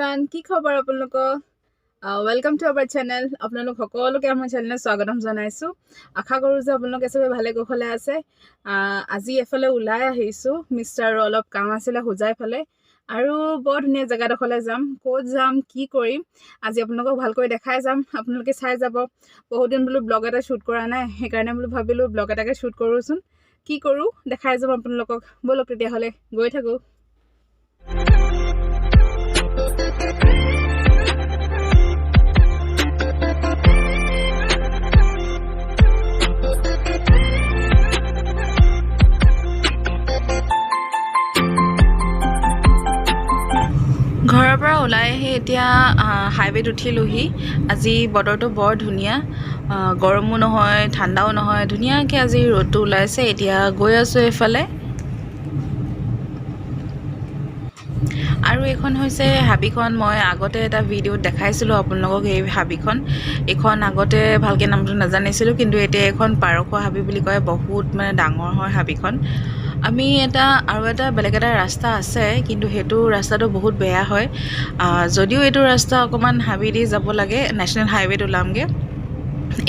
everyone, কি খবৰ আপোনালোকৰ? Welcome to our channel. আপোনালোক সকলোকে আমাৰ চেনেলত স্বাগতম জনাইছো। আশা কৰো যে আপোনালোকে সবে ভালে কুশলে আছে। আজি এফালে ওলাই আহিছো, মিষ্টাৰ অলপ কাম আছিলে হোজাই ফালে আৰু বৰ ধুনীয়া জায়গাডখৰলে যাম। ক'ত যাম, কি কৰিম, আজি আপোনালোকক ভালকৈ দেখাই যাম। আপোনালোকে চাই যাব। বহুত দিন বোলো ব্লগ এটা শুট কৰা নাই, সেইকাৰণে বোলো ভাবিলো ব্লগ এটাকে শুট কৰোচোন। কি কৰো দেখাই যাম আপোনালোকক। বলক তেতিয়া হলে গৈ থাকো। ঘৰৰ পৰা ওলাই আহি এতিয়া হাইৱেত উঠিলোহি। আজি বতৰটো বৰ ধুনীয়া, গৰমো নহয় ঠাণ্ডাও নহয়, ধুনীয়াকৈ আজি ৰ'দটো ওলাইছে। এতিয়া গৈ আছোঁ এইফালে। আৰু এইখন হৈছে হাবিখন। মই আগতে এটা ভিডিঅ'ত দেখাইছিলোঁ আপোনালোকক এই হাবিখন। এইখন আগতে ভালকৈ নামটো নাজানিছিলোঁ, কিন্তু এতিয়া এইখন পাৰখোৱা হাবি বুলি কয়। বহুত মানে ডাঙৰ হয় হাবিখন। আমি আৰু এটা বেলেগ এটা ৰাস্তা আছে, কিন্তু সেইটো ৰাস্তাটো বহুত বেয়া হয়। যদিও এইটো ৰাস্তা অকণমান হাবি দি যাব লাগে, নেশ্যনেল হাইৱেত ওলামগৈ।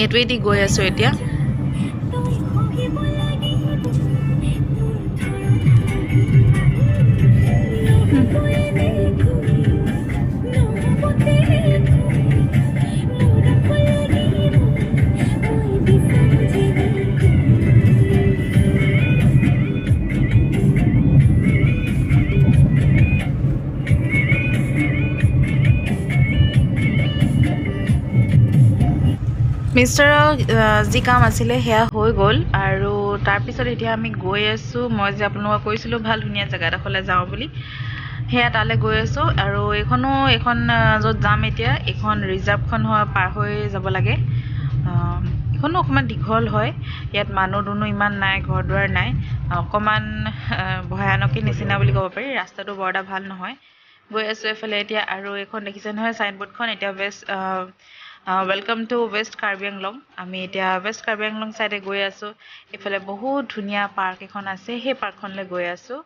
এইটোৱেদি গৈ আছোঁ এতিয়া। মিষ্টাৰৰ যি কাম আছিলে সেয়া হৈ গ'ল, আৰু তাৰপিছত এতিয়া আমি গৈ আছোঁ। মই যে আপোনালোকক কৈছিলোঁ ভাল ধুনীয়া জেগাডোখৰলৈ যাওঁ বুলি, সেয়া তালৈ গৈ আছোঁ। আৰু এইখন য'ত যাম এতিয়া, এইখন ৰিজাৰ্ভখন পাৰ হৈ যাব লাগে। এইখনো অকণমান দীঘল হয়। ইয়াত মানুহ দুনুহ ইমান নাই, ঘৰ দুৱাৰ নাই, অকণমান ভয়ানকী নিচিনা বুলি ক'ব পাৰি। ৰাস্তাটো বৰ এটা ভাল নহয়। গৈ আছোঁ এইফালে এতিয়া। আৰু এইখন দেখিছে নহয় চাইনবোৰ্ডখন, এতিয়া ৱেলকাম টু ৱেষ্ট কাৰ্বিআংলং। আমি এতিয়া ৱেষ্ট কাৰ্বিআংলং চাইডে গৈ আছোঁ। এইফালে বহুত ধুনীয়া পাৰ্ক এখন আছে, সেই পাৰ্কখনলৈ গৈ আছোঁ।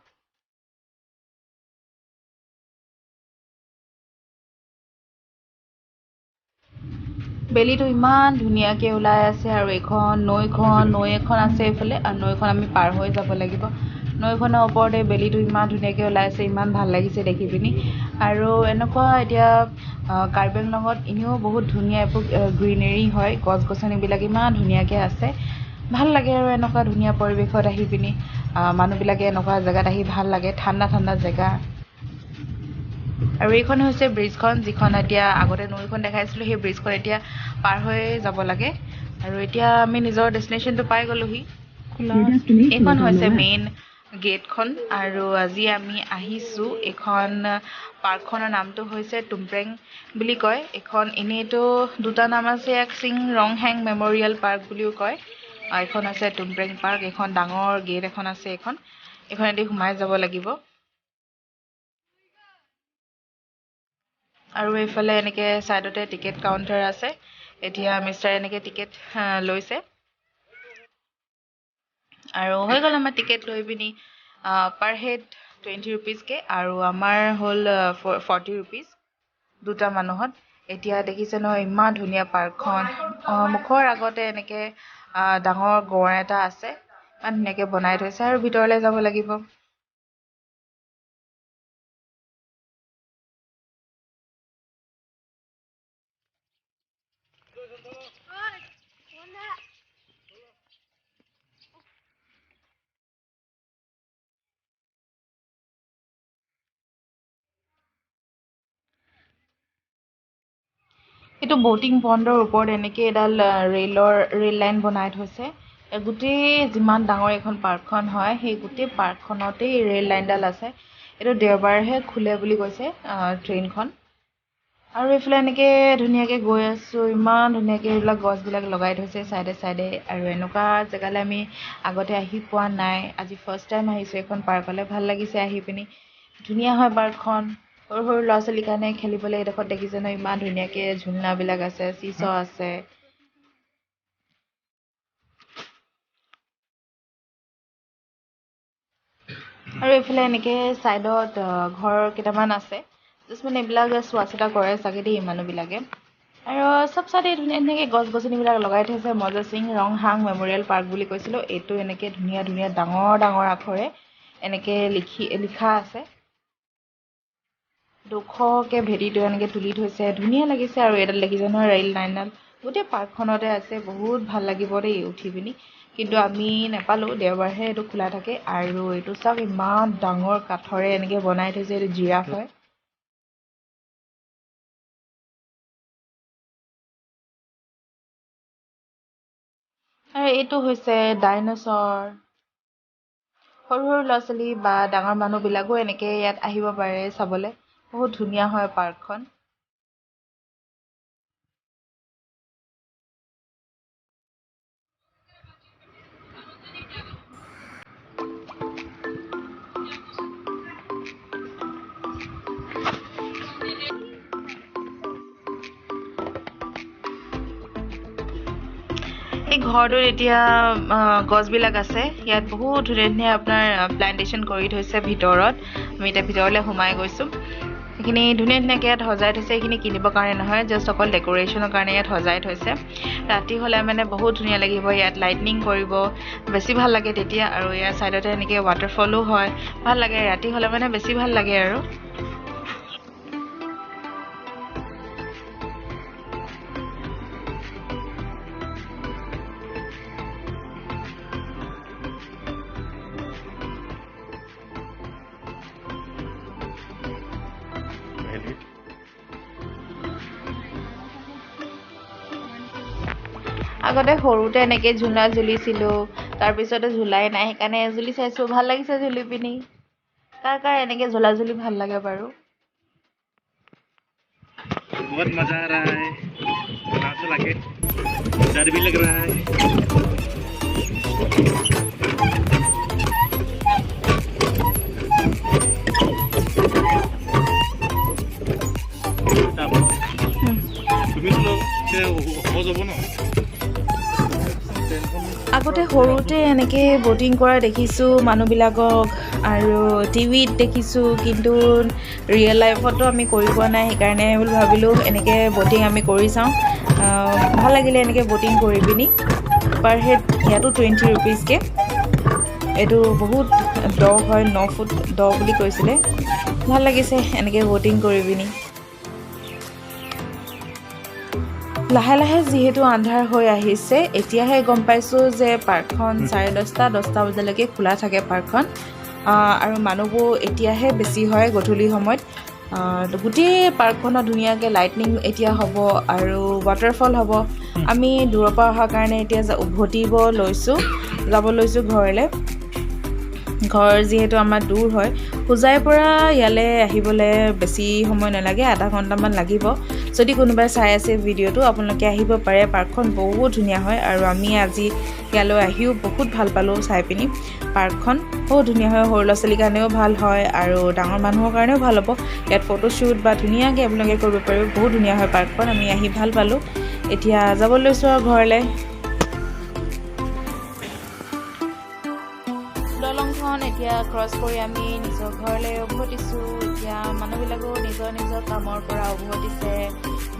বেলিটো ইমান ধুনীয়াকৈ ওলাই আছে, আৰু এইখন নৈ এখন আছে এইফালে, আৰু নৈখন আমি পাৰ হৈ যাব লাগিব। নৈখনৰ ওপৰতে বেলিটো ইমান ধুনীয়াকৈ ওলাই আছে, ইমান ভাল লাগিছে দেখি পিনি। আৰু এনেকুৱা এতিয়া কাৰ্বি আংলঙত এনেও বহুত ধুনীয়া এইবোৰ গ্ৰীনেৰী হয়, গছ গছনিবিলাক ইমান ধুনীয়াকৈ আছে। ভাল লাগে আৰু এনেকুৱা ধুনীয়া পৰিৱেশত আহি পিনি। মানুহবিলাকে এনেকুৱা জেগাত আহি ভাল লাগে, ঠাণ্ডা ঠাণ্ডা জেগা। আৰু এইখন হৈছে ব্ৰিজখন, যিখন এতিয়া আগতে নৈখন দেখাইছিলোঁ। সেই ব্ৰিজখন এতিয়া পাৰ হৈ যাব লাগে। আৰু এতিয়া আমি নিজৰ ডেষ্টিনেশ্যনটো পাই গ'লোহি। এইখন হৈছে মেইন গেটখন। আৰু আজি আমি আহিছোঁ, এইখন পাৰ্কখনৰ নামটো হৈছে টুমপ্ৰেং বুলি কয়। এইখন এনেইতো দুটা নাম আছে, এক ৰংহেং মেম'ৰিয়েল পাৰ্ক বুলিও কয়। এইখন আছে টুমপ্ৰেং পাৰ্ক। এইখন ডাঙৰ গেট এখন আছে। এইখনেদি সোমাই যাব লাগিব। আৰু এইফালে এনেকৈ ছাইডতে টিকেট কাউণ্টাৰ আছে। এতিয়া মিষ্টাৰে এনেকৈ টিকেট লৈছে, আৰু হৈ গ'ল আমাৰ টিকেট লৈ পিনি পাৰ হেড 20 ৰুপিজকৈ, আৰু আমাৰ হ'ল 40 ৰুপিজ দুটা মানুহত। এতিয়া দেখিছে নহয় ইমান ধুনীয়া পাৰ্কখন। মুখৰ আগতে এনেকৈ ডাঙৰ গঁড় এটা আছে, ইমান ধুনীয়াকৈ বনাই থৈছে। আৰু ভিতৰলৈ যাব লাগিব। এইটো ব'টিং পণ্ডৰ ওপৰত এনেকৈ এডাল ৰেল লাইন বনাই থৈছে। গোটেই যিমান ডাঙৰ এইখন পাৰ্কখন হয়, সেই গোটেই পাৰ্কখনতেই ৰেল লাইনডাল আছে। এইটো দেওবাৰেহে খোলে বুলি কৈছে ট্ৰেইনখন। আৰু এইফালে এনেকৈ ধুনীয়াকৈ গৈ আছোঁ। ইমান ধুনীয়াকৈ এইবিলাক গছবিলাক লগাই থৈছে চাইডে চাইডে। আৰু এনেকুৱা জেগালৈ আমি আগতে আহি পোৱা নাই, আজি ফাৰ্ষ্ট টাইম আহিছোঁ এইখন পাৰ্কলৈ। ভাল লাগিছে আহি পিনি। ধুনীয়া হয় পাৰ্কখন। সৰু সৰু ল'ৰা ছোৱালীৰ কাৰণে খেলিবলৈ এইডোখৰত দেখিছে নহয় ইমান ধুনীয়াকৈ ঝুলনাবিলাক আছে, চিছ আছে। আৰু এইফালে এনেকৈ ছাইডত ঘৰ কেইটামান আছে, জাষ্ট মানে এইবিলাকে চোৱা চিতা কৰে চাগে দেই মানুহবিলাকে আৰু চব চাইডে ধুনীয়া ধুনীয়াকৈ গছ গছনিবিলাক লগাই থৈছে মজা সিং ৰংহাং মেমৰিয়েল পাৰ্ক বুলি কৈছিলোঁ এইটো এনেকৈ ধুনীয়া ধুনীয়া ডাঙৰ ডাঙৰ আখৰে এনেকৈ লিখা আছে 200কে ভেটিটো এনেকৈ তুলি থৈছে ধুনীয়া লাগিছে আৰু এডাল দেখিছে নহয় ৰেল লাইনডাল গোটেই পাৰ্কখনতে আছে বহুত ভাল লাগিব দেই উঠি পিনি কিন্তু আমি নাপালোঁ দেওবাৰহে এইটো খোলা থাকে আৰু এইটো চাওক ইমান ডাঙৰ কাঠৰে এনেকৈ বনাই থৈছে এইটো জিৰাফ হয় আৰু এইটো হৈছে ডাইনছৰ সৰু সৰু ল'ৰা ছোৱালী বা ডাঙৰ মানুহবিলাকো এনেকৈ ইয়াত আহিব পাৰে চাবলৈ বহুত ধুনীয়া হয় পাৰ্কখন এই ঘৰটোত এতিয়া গছবিলাক আছে ইয়াত বহুত ধুনীয়া ধুনীয়া আপোনাৰ প্লান্টেশ্যন কৰি থৈছে ভিতৰত আমি এতিয়া ভিতৰলৈ সোমাই গৈছোঁ সেইখিনি ধুনীয়া ধুনীয়াকৈ ইয়াত সজাই থৈছে এইখিনি কিনিবৰ কাৰণে নহয় জাষ্ট অকল ডেক'ৰেশ্যনৰ কাৰণে ইয়াত সজাই থৈছে ৰাতি হ'লে মানে বহুত ধুনীয়া লাগিব ইয়াত লাইটনিং কৰিব বেছি ভাল লাগে তেতিয়া আৰু ইয়াৰ ছাইডতে এনেকৈ ৱাটাৰফলো হয় ভাল লাগে ৰাতি হ'লে মানে বেছি ভাল লাগে আৰু আগতে সৰুতে এনেকৈ ঝুলা ঝুলিছিলোঁ তাৰপিছতে ঝুলাই নাই সেইকাৰণে ঝুলি চাইছোঁ ভাল লাগিছে ঝুলি পিনি কাৰ এনেকৈ ঝুলা ঝুলি ভাল লাগে বাৰু बहुत मजा आ रहा है तो लगे डर भी लग रहा है আগতে সৰুতে এনেকৈ ব'টিং কৰা দেখিছোঁ মানুহবিলাকক আৰু টিভিত দেখিছোঁ কিন্তু ৰিয়েল লাইফতো আমি কৰি পোৱা নাই সেইকাৰণে বুলি ভাবিলোঁ এনেকৈ ব'টিং আমি কৰি চাওঁ ভাল লাগিলে এনেকৈ ব'টিং কৰি পিনি পাৰ হেড ইয়াতো 20 ৰুপিজকৈ এইটো বহুত দ হয় 9 ফুট দ বুলি কৈছিলে ভাল লাগিছে এনেকৈ ব'টিং কৰি পিনি লাহে লাহে যিহেতু আন্ধাৰ হৈ আহিছে এতিয়াহে গম পাইছোঁ যে পাৰ্কখন 10:30 বজালৈকে খোলা থাকে পাৰ্কখন আৰু মানুহবোৰ এতিয়াহে বেছি হয় গধূলি সময়ত গোটেই পাৰ্কখনত ধুনীয়াকৈ লাইটনিং এতিয়া হ'ব আৰু ৱাটাৰফল হ'ব আমি দূৰৰ পৰা অহাৰ কাৰণে এতিয়া যাব লৈছোঁ ঘৰলৈ ঘৰ যিহেতু আমাৰ দূৰ হয় হোজাইৰ পৰা ইয়ালৈ আহিবলৈ বেছি সময় নালাগে আধা ঘণ্টামান লাগিব যদি কোনোবাই চাই আছে ভিডিঅ'টো আপোনালোকে আহিব পাৰে পাৰ্কখন বহুত ধুনীয়া হয় আৰু আমি আজি ইয়ালৈ আহিও বহুত ভাল পালোঁ চাই পিনি পাৰ্কখন বহুত ধুনীয়া হয় সৰু ল'ৰা ছোৱালীৰ কাৰণেও ভাল হয় আৰু ডাঙৰ মানুহৰ কাৰণেও ভাল হ'ব ইয়াত ফটোশ্বুট বা ধুনীয়াকৈ আপোনালোকে কৰিব পাৰিব বহুত ধুনীয়া হয় পাৰ্কখন আমি আহি ভাল পালোঁ এতিয়া যাব লৈছোঁ আৰু ঘৰলৈ দলংখন এতিয়া ক্ৰছ কৰি আমি নিজৰ ঘৰলৈ উভতিছোঁ এতিয়া মানুহবিলাকো নিজৰ নিজৰ কামৰ পৰা উভতিছে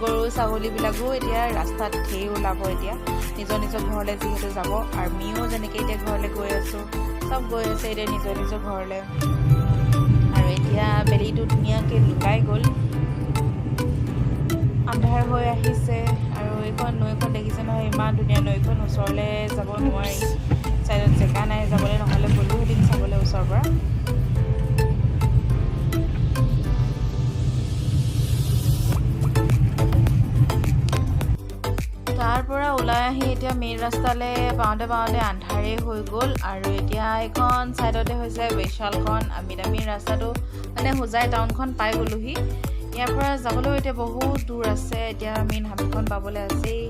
গৰু ছাগলীবিলাকো এতিয়া ৰাস্তাত ঢেৰ ওলাব এতিয়া নিজৰ নিজৰ ঘৰলৈ যিহেতু যাব আমিও যেনেকৈ এতিয়া ঘৰলৈ গৈ আছোঁ চব গৈ আছে এতিয়া নিজৰ নিজৰ ঘৰলৈ আৰু এতিয়া বেলিটো ধুনীয়াকৈ লুকাই গ'ল আন্ধাৰ হৈ আহিছে আৰু এইখন নৈখন দেখিছে নহয় ইমান ধুনীয়া নৈখন ওচৰলৈ যাব নোৱাৰি চাইডত জেগা নাই যাবলৈ নহ'লে গ'লোহেঁতেন চাবলৈ ওচৰৰ পৰা তাৰ পৰা ওলাই আহি এতিয়া মেইন ৰাস্তালৈ পাওঁতে আন্ধাৰেই হৈ গ'ল আৰু এতিয়া এইখন ছাইডতে হৈছে বৈশালখন আমি মেইন ৰাস্তাটো মানে হোজাই টাউনখন পাই গ'লোহি ইয়াৰ পৰা যাবলৈও এতিয়া বহুত দূৰ আছে এতিয়া মেইন হাবিখন পাবলৈ আছেই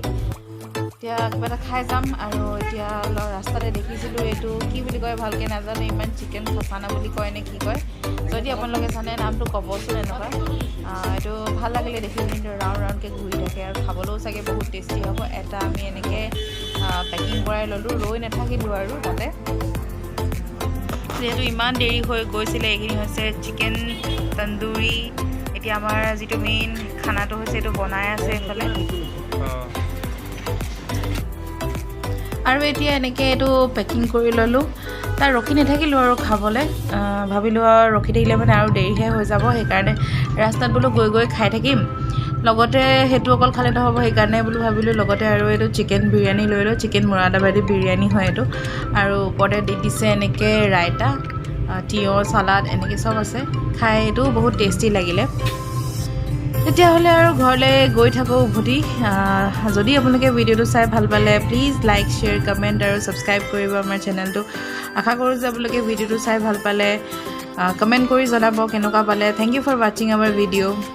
এতিয়া কিবা এটা খাই যাম আৰু এতিয়া ৰাস্তাতে দেখিছিলোঁ এইটো কি বুলি কয় ভালকৈ নাজানো ইমান চিকেন ফচানা বুলি কয় নে কি কয় যদি আপোনালোকে জানে নামটো ক'বচোন এনেকুৱা এইটো ভাল লাগিলে দেখি কিন্তু ৰাউণ্ডকৈ ঘূৰি থাকে আৰু খাবলৈও চাগে বহুত টেষ্টি হ'ব এটা আমি এনেকৈ পেকিং কৰাই ল'লোঁ ৰৈ নাথাকিলোঁ আৰু তাতে যিহেতু ইমান দেৰি হৈ গৈছিলে এইখিনি হৈছে চিকেন তন্দুৰী এতিয়া আমাৰ যিটো মেইন খানাটো হৈছে এইটো বনাই আছে এইফালে আৰু এতিয়া এনেকৈ এইটো পেকিং কৰি ল'লোঁ তাৰ ৰখি নাথাকিলোঁ আৰু খাবলৈ ভাবিলোঁ আৰু ৰখি থাকিলে মানে আৰু দেৰিহে হৈ যাব সেইকাৰণে ৰাস্তাত বোলো গৈ গৈ খাই থাকিম লগতে সেইটো অকল খালে নহ'ব সেইকাৰণে বোলো ভাবিলোঁ লগতে আৰু এইটো চিকেন বিৰিয়ানী লৈ লওঁ চিকেন মুৰাদাবাদী বিৰিয়ানী হয় এইটো আৰু ওপৰতে দি দিছে এনেকৈ ৰাইতা তিয়ঁহ চালাড এনেকৈ চব আছে খাই এইটো বহুত টেষ্টি লাগিলে তেতিয়াহ'লে আৰু ঘৰলৈ গৈ থাকোঁ উভতি যদি আপোনালোকে ভিডিঅ'টো চাই ভাল পালে প্লিজ লাইক শ্বেয়াৰ কমেণ্ট আৰু ছাবস্ক্ৰাইব কৰিব আমাৰ চেনেলটো আশা কৰোঁ যে আপোনালোকে ভিডিঅ'টো চাই ভাল পালে কমেণ্ট কৰি জনাব কেনেকুৱা পালে থেংক ইউ ফৰ ৱাচিং আৱাৰ ভিডিঅ'